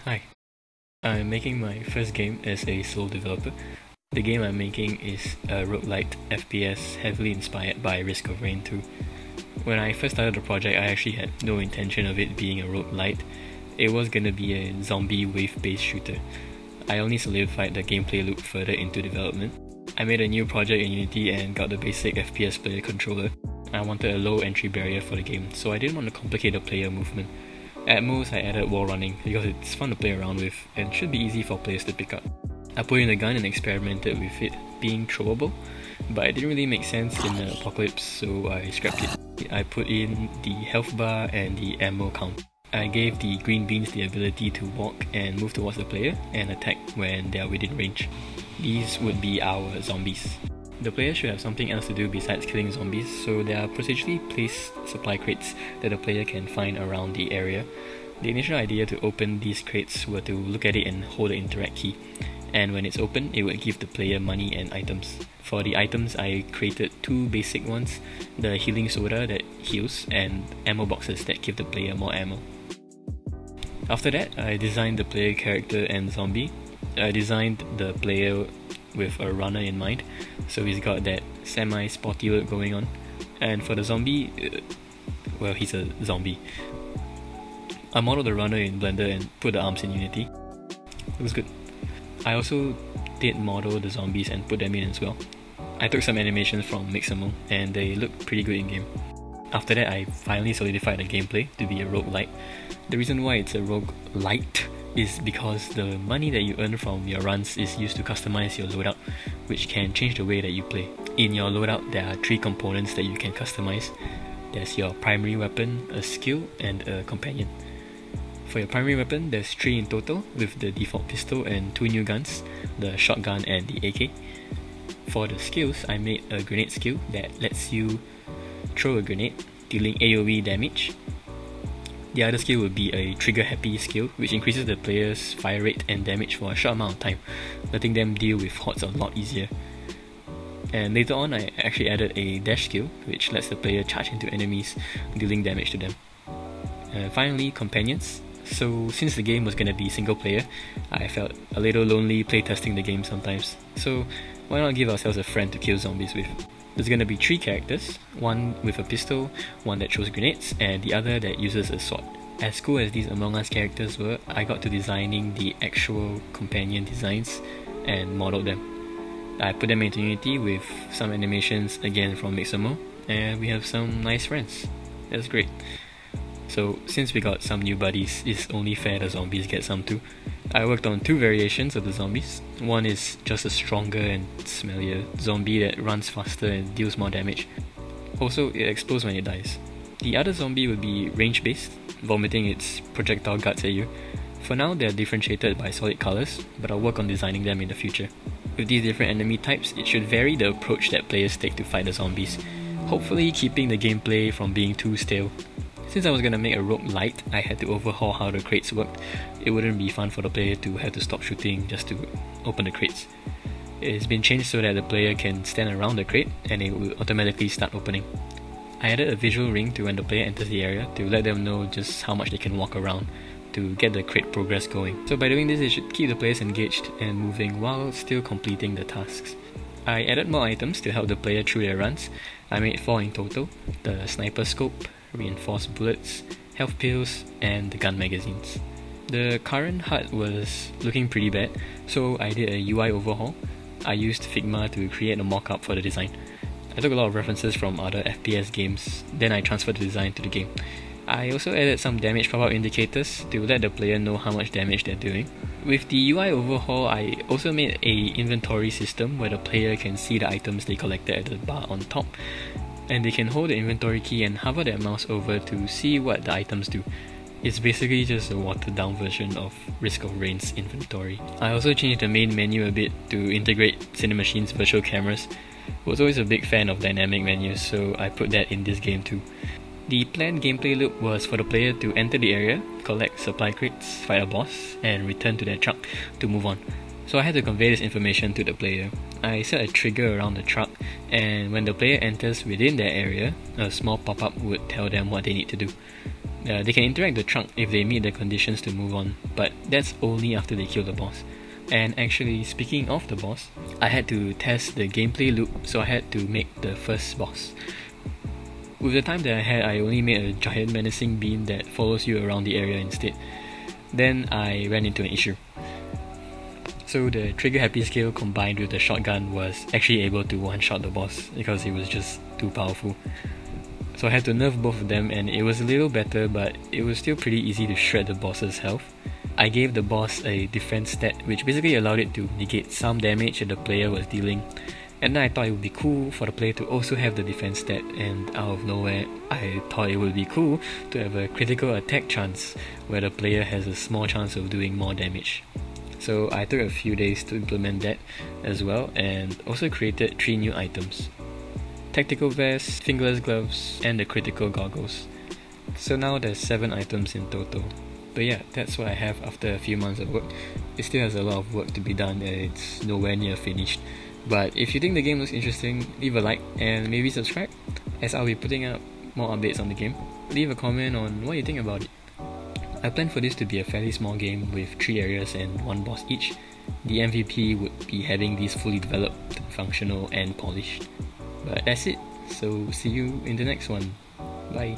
Hi, I'm making my first game as a sole developer. The game I'm making is a roguelite FPS heavily inspired by Risk of Rain 2. When I first started the project, I actually had no intention of it being a roguelite. It was gonna be a zombie wave-based shooter. I only solidified the gameplay loop further into development. I made a new project in Unity and got the basic FPS player controller. I wanted a low entry barrier for the game, so I didn't want to complicate the player movement. At most, I added wall running because it's fun to play around with and should be easy for players to pick up. I put in a gun and experimented with it being throwable, but it didn't really make sense in the apocalypse, so I scrapped it. I put in the health bar and the ammo count. I gave the green beans the ability to walk and move towards the player and attack when they are within range. These would be our zombies. The player should have something else to do besides killing zombies, so there are procedurally placed supply crates that the player can find around the area. The initial idea to open these crates were to look at it and hold the interact key, and when it's open, it would give the player money and items. For the items, I created two basic ones, the healing soda that heals and ammo boxes that give the player more ammo. After that, I designed the player character and zombie. I designed the player with a runner in mind, so he's got that semi-sporty look going on. And for the zombie, well, he's a zombie. I modeled the runner in Blender and put the arms in Unity. It was good. I also did model the zombies and put them in as well. I took some animations from Mixamo and they look pretty good in game. After that, I finally solidified the gameplay to be a roguelite. The reason why it's a roguelite is because the money that you earn from your runs is used to customize your loadout, which can change the way that you play. In your loadout, there are 3 components that you can customize. There's your primary weapon, a skill, and a companion. For your primary weapon, there's 3 in total, with the default pistol and 2 new guns, the shotgun and the AK. For the skills, I made a grenade skill that lets you throw a grenade, dealing AoE damage. The other skill would be a trigger happy skill, which increases the player's fire rate and damage for a short amount of time, letting them deal with hordes a lot easier. And later on, I actually added a dash skill, which lets the player charge into enemies, dealing damage to them. Finally, companions. So since the game was going to be single player, I felt a little lonely playtesting the game sometimes. So why not give ourselves a friend to kill zombies with? There's going to be 3 characters, one with a pistol, one that throws grenades, and the other that uses a sword. As cool as these Among Us characters were, I got to designing the actual companion designs and modeled them. I put them into Unity with some animations again from Mixamo, and we have some nice friends. That's great. So since we got some new buddies, it's only fair the zombies get some too. I worked on 2 variations of the zombies. One is just a stronger and smellier zombie that runs faster and deals more damage. Also, it explodes when it dies. The other zombie would be range based, vomiting its projectile guts at you. For now, they are differentiated by solid colours, but I'll work on designing them in the future. With these different enemy types, it should vary the approach that players take to fight the zombies, hopefully keeping the gameplay from being too stale. Since I was going to make a roguelite, I had to overhaul how the crates worked. It wouldn't be fun for the player to have to stop shooting just to open the crates. It's been changed so that the player can stand around the crate and it will automatically start opening. I added a visual ring to when the player enters the area to let them know just how much they can walk around to get the crate progress going. So by doing this, it should keep the players engaged and moving while still completing the tasks. I added more items to help the player through their runs. I made 4 in total: the sniper scope, reinforced bullets, health pills, and the gun magazines. The current HUD was looking pretty bad, so I did a UI overhaul. I used Figma to create a mock-up for the design. I took a lot of references from other FPS games, then I transferred the design to the game. I also added some damage pop-up indicators to let the player know how much damage they're doing. With the UI overhaul, I also made an inventory system where the player can see the items they collected at the bar on top, and they can hold the inventory key and hover their mouse over to see what the items do. It's basically just a watered down version of Risk of Rain's inventory. I also changed the main menu a bit to integrate Cinemachine's virtual cameras. I was always a big fan of dynamic menus, so I put that in this game too. The planned gameplay loop was for the player to enter the area, collect supply crates, fight a boss, and return to their truck to move on. So I had to convey this information to the player. I set a trigger around the truck, and when the player enters within that area, a small pop-up would tell them what they need to do. They can interact with the trunk if they meet the conditions to move on, but that's only after they kill the boss. And actually, speaking of the boss, I had to test the gameplay loop, so I had to make the first boss. With the time that I had, I only made a giant menacing beam that follows you around the area instead. Then I ran into an issue. So the trigger happy skill combined with the shotgun was actually able to one-shot the boss because it was just too powerful. So I had to nerf both of them, and it was a little better, but it was still pretty easy to shred the boss's health. I gave the boss a defense stat, which basically allowed it to negate some damage that the player was dealing. And then I thought it would be cool for the player to also have the defense stat, and out of nowhere, I thought it would be cool to have a critical attack chance, where the player has a small chance of doing more damage. So I took a few days to implement that as well, and also created 3 new items. Tactical vest, fingerless gloves, and the critical goggles. So now there's 7 items in total. But yeah, that's what I have after a few months of work. It still has a lot of work to be done, and it's nowhere near finished. But if you think the game looks interesting, leave a like and maybe subscribe, as I'll be putting out more updates on the game. Leave a comment on what you think about it. I plan for this to be a fairly small game with 3 areas and 1 boss each. The MVP would be having these fully developed, functional and polished. But that's it, so see you in the next one. Bye.